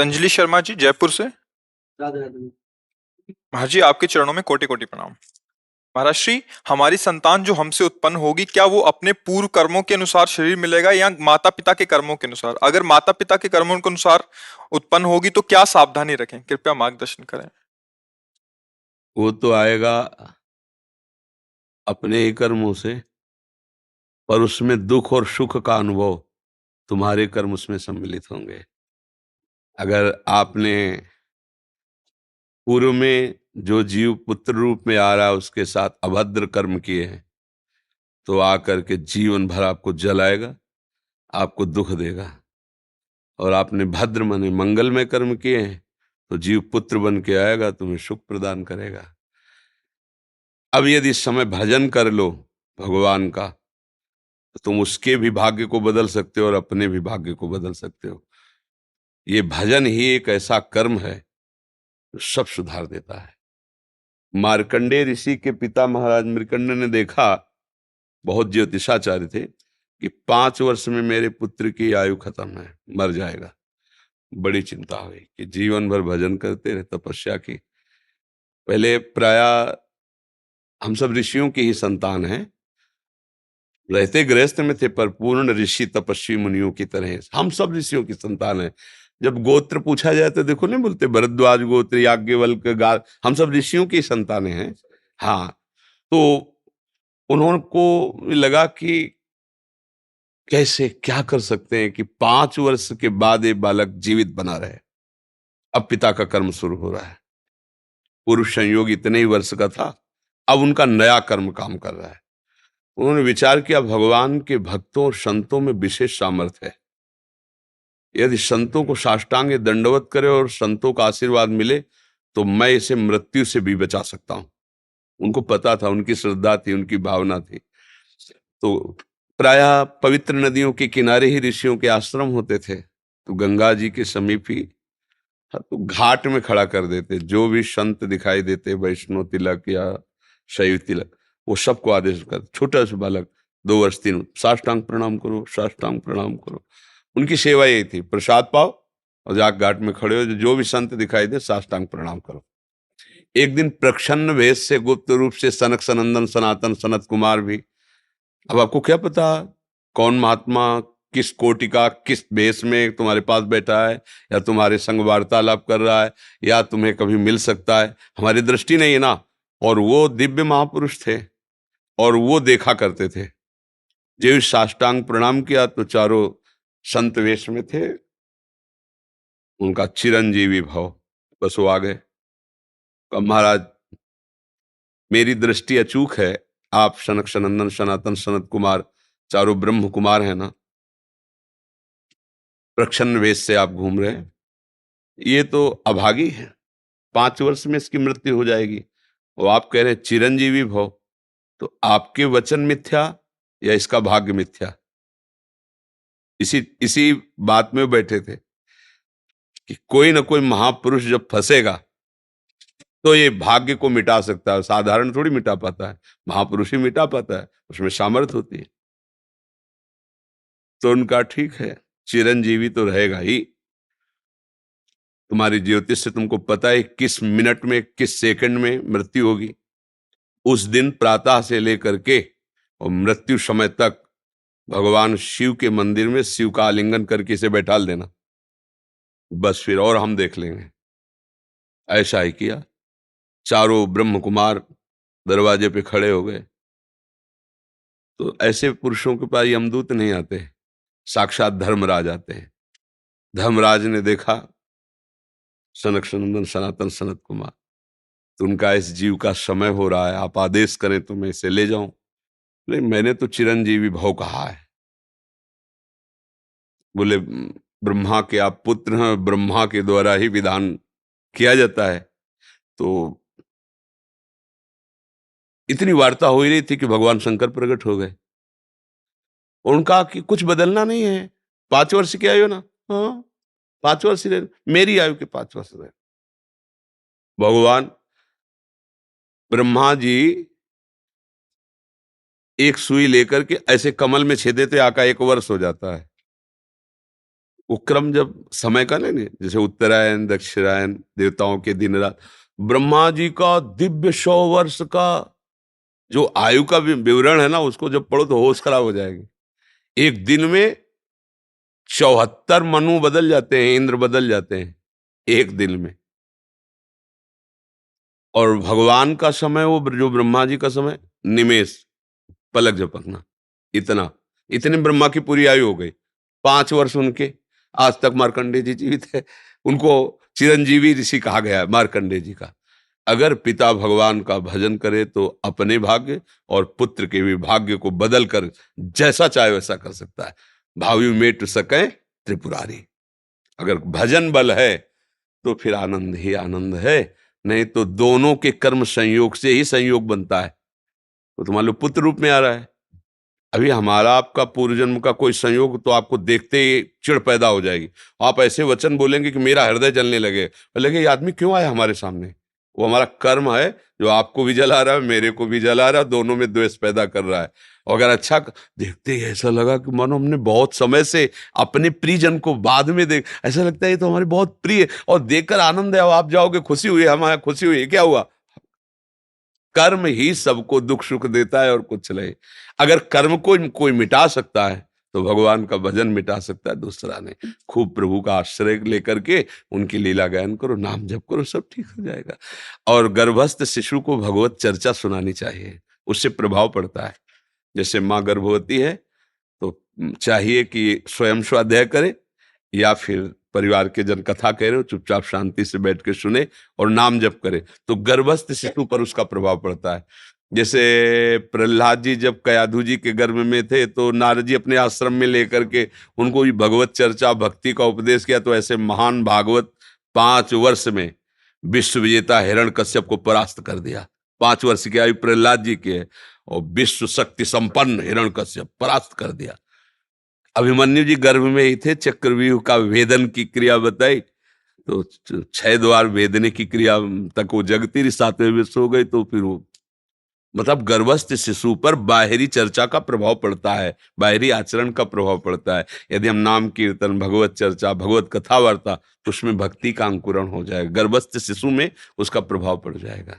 पतंजलि शर्मा जी, जयपुर से। राधे राधे। हाँ जी, आपके चरणों में कोटि कोटि प्रणाम। महाराज श्री, हमारी संतान जो हमसे उत्पन्न होगी, क्या वो अपने पूर्व कर्मों के अनुसार शरीर मिलेगा या माता पिता के कर्मों के अनुसार? अगर माता पिता के कर्मों के अनुसार उत्पन्न होगी तो क्या सावधानी रखें? कृपया मार्गदर्शन करें। वो तो आएगा अपने ही कर्मों से, पर उसमें दुख और सुख का अनुभव तुम्हारे कर्म उसमें सम्मिलित होंगे। अगर आपने पूर्व में जो जीव पुत्र रूप में आ रहा है उसके साथ अभद्र कर्म किए हैं, तो आकर के जीवन भर आपको जलाएगा, आपको दुख देगा। और आपने भद्र माने मंगलमय कर्म किए हैं, तो जीव पुत्र बन के आएगा, तुम्हें सुख प्रदान करेगा। अब यदि इस समय भजन कर लो भगवान का, तो तुम उसके भी भाग्य को बदल सकते हो और अपने भी भाग्य को बदल सकते हो। ये भजन ही एक ऐसा कर्म है जो सब सुधार देता है। मार्कंडेय ऋषि के पिता महाराज मृकंड ने देखा, बहुत ज्योतिषाचार्य थे, कि 5 वर्ष में मेरे पुत्र की आयु खत्म है, मर जाएगा। बड़ी चिंता हुई कि जीवन भर भजन करते रहे, तपस्या की। पहले प्राय हम सब ऋषियों की ही संतान हैं, रहते गृहस्थ में थे, पर पूर्ण ऋषि तपस्वी मुनियों की तरह हम सब ऋषियों की संतान है। जब गोत्र पूछा जाए तो देखो नहीं बोलते भरद्वाज गोत्र, याज्ञवल्क, गार, हम सब ऋषियों की संतानें हैं। हाँ, तो उन्होंने लगा कि कैसे क्या कर सकते हैं कि 5 वर्ष के बाद ये बालक जीवित बना रहे। अब पिता का कर्म शुरू हो रहा है। पूर्व संयोग इतने ही वर्ष का था, अब उनका नया कर्म काम कर रहा है। उन्होंने विचार किया, भगवान के भक्तों और संतों में विशेष सामर्थ्य है। यदि संतों को साष्टांग दंडवत करे और संतों का आशीर्वाद मिले, तो मैं इसे मृत्यु से भी बचा सकता हूं। उनको पता था, उनकी श्रद्धा थी, उनकी भावना थी। तो प्रायः पवित्र नदियों के किनारे ही ऋषियों के आश्रम होते थे, तो गंगा जी के समीप ही, हाँ, तो घाट में खड़ा कर देते। जो भी संत दिखाई देते, वैष्णव तिलक या शैव तिलक, वो सबको आदेश कर, छोटा सा बालक 2 वर्ष 3, साष्टांग प्रणाम करो, साष्टांग प्रणाम करो। उनकी सेवा यही थी, प्रसाद पाओ और जाके घाट में खड़े हो, जो भी संत दिखाई दे साष्टांग प्रणाम करो। एक दिन प्रच्छन्न वेश से गुप्त रूप से सनक सनंदन सनातन सनत कुमार भी, अब आपको क्या पता कौन महात्मा किस कोटि का किस वेश में तुम्हारे पास बैठा है, या तुम्हारे संग वार्तालाप कर रहा है, या तुम्हें कभी मिल सकता है, हमारी दृष्टि नहीं है ना। और वो दिव्य महापुरुष थे और वो देखा करते थे। जो साष्टांग प्रणाम किया तो चारों संत वेश में थे, उनका चिरंजीवी भव, बस वो आ गए। कहा, महाराज मेरी दृष्टि अचूक है, आप सनक सनंदन सनातन सनत कुमार चारों ब्रह्म कुमार हैं ना, प्रच्छन्न वेश से आप घूम रहे हैं, ये तो अभागी है, 5 वर्ष में इसकी मृत्यु हो जाएगी। और आप कह रहे हैं चिरंजीवी भव, तो आपके वचन मिथ्या या इसका भाग्य मिथ्या? इसी इसी बात में बैठे थे कि कोई ना कोई महापुरुष जब फंसेगा तो ये भाग्य को मिटा सकता है, साधारण थोड़ी मिटा पाता है, महापुरुष ही मिटा पाता है, उसमें सामर्थ्य होती है। तो उनका ठीक है, चिरंजीवी तो रहेगा ही। तुम्हारी ज्योतिष से तुमको पता है किस मिनट में किस सेकंड में मृत्यु होगी। उस दिन प्रातः से लेकर के और मृत्यु समय तक भगवान शिव के मंदिर में शिव का आलिंगन करके इसे बैठाल देना, बस फिर और हम देख लेंगे। ऐसा ही किया। चारों ब्रह्म कुमार दरवाजे पे खड़े हो गए। तो ऐसे पुरुषों के पास यमदूत नहीं आते, साक्षात धर्मराज आते हैं। धर्मराज ने देखा सनक सनंदन सनातन सनत कुमार, तो उनका इस जीव का समय हो रहा है, आप आदेश करें तो मैं इसे ले जाऊं। बोले मैंने तो चिरंजीवी भव कहा है। बोले ब्रह्मा के आप पुत्र हैं, ब्रह्मा के द्वारा ही विधान किया जाता है। तो इतनी वार्ता हो ही रही थी कि भगवान शंकर प्रकट हो गए। उनका कि कुछ बदलना नहीं है, 5 वर्ष की आयु ना, हाँ 5 वर्ष ही रहे, मेरी आयु के 5 वर्ष रहे। भगवान ब्रह्मा जी एक सुई लेकर के ऐसे कमल में छेदे थे, आका 1 वर्ष हो जाता है। वो क्रम जब समय का नहीं, जैसे उत्तरायण दक्षिणायन देवताओं के दिन रात, ब्रह्मा जी का दिव्य 100 वर्ष का जो आयु का विवरण है ना, उसको जब पढ़ो तो होश खराब हो जाएगी। एक दिन में 74 मनु बदल जाते हैं, इंद्र बदल जाते हैं एक दिन में। और भगवान का समय, वो जो ब्रह्मा जी का समय, निमेष, पलक झपकना, इतना, इतने ब्रह्मा की पूरी आयु हो गई। 5 वर्ष उनके, आज तक मार्कंडेय जी जीवित है, उनको चिरंजीवी ऋषि कहा गया है मार्कंडेय जी का। अगर पिता भगवान का भजन करे तो अपने भाग्य और पुत्र के भी भाग्य को बदल कर जैसा चाहे वैसा कर सकता है। भावी मेट सके त्रिपुरारी। अगर भजन बल है तो फिर आनंद ही आनंद है, नहीं तो दोनों के कर्म संयोग से ही संयोग बनता है। तो तुम्हारे लो पुत्र रूप में आ रहा है। अभी हमारा आपका पूर्व जन्म का कोई संयोग तो आपको देखते ही चिढ़ पैदा हो जाएगी। आप ऐसे वचन बोलेंगे कि मेरा हृदय जलने लगे, बोलेंगे ये आदमी क्यों आया हमारे सामने। वो हमारा कर्म है जो आपको भी जला रहा है, मेरे को भी जला रहा है, दोनों में द्वेष पैदा कर रहा है। और अगर अच्छा देखते ही ऐसा लगा कि मानो हमने बहुत समय से अपने प्रियजन को बाद में देख, ऐसा लगता है ये तो हमारे बहुत प्रिय, और देखकर आनंद है, आप जाओगे खुशी हुई, हमारा खुशी हुई, क्या हुआ। कर्म ही सबको दुख सुख देता है और कुछ नहीं। अगर कर्म को कोई मिटा सकता है तो भगवान का भजन मिटा सकता है, दूसरा नहीं। खूब प्रभु का आश्रय लेकर के उनकी लीला गायन करो, नाम जप करो, सब ठीक हो जाएगा। और गर्भस्थ शिशु को भगवत चर्चा सुनानी चाहिए, उससे प्रभाव पड़ता है। जैसे माँ गर्भवती है तो चाहिए कि स्वयं स्वाध्याय करे या फिर परिवार के जन कथा कह रहे हो, चुपचाप शांति से बैठ के सुने और नाम जप करे, तो गर्भस्थ शिशु पर उसका प्रभाव पड़ता है। जैसे प्रहलाद जी जब कयाधु जी के गर्भ में थे तो नारद जी अपने आश्रम में लेकर के उनको भी भगवत चर्चा भक्ति का उपदेश किया, तो ऐसे महान भागवत 5 वर्ष में विश्व विजेता हिरण्यकश्यप को परास्त कर दिया। 5 वर्ष की आयु प्रहलाद जी की है और विश्व शक्ति संपन्न हिरण्यकश्यप परास्त कर दिया। अभिमन्यु जी गर्भ में ही थे, चक्रव्यूह का वेदन की क्रिया बताई तो 6 द्वार वेदने की क्रिया तक वो जगती रही, 7वें विश्व हो गई। तो फिर वो मतलब गर्भस्थ शिशु पर बाहरी चर्चा का प्रभाव पड़ता है, बाहरी आचरण का प्रभाव पड़ता है। यदि हम नाम कीर्तन, भगवत चर्चा, भगवत कथा वार्ता, तो उसमें भक्ति का अंकुरण हो जाएगा, गर्भस्थ शिशु में उसका प्रभाव पड़ जाएगा।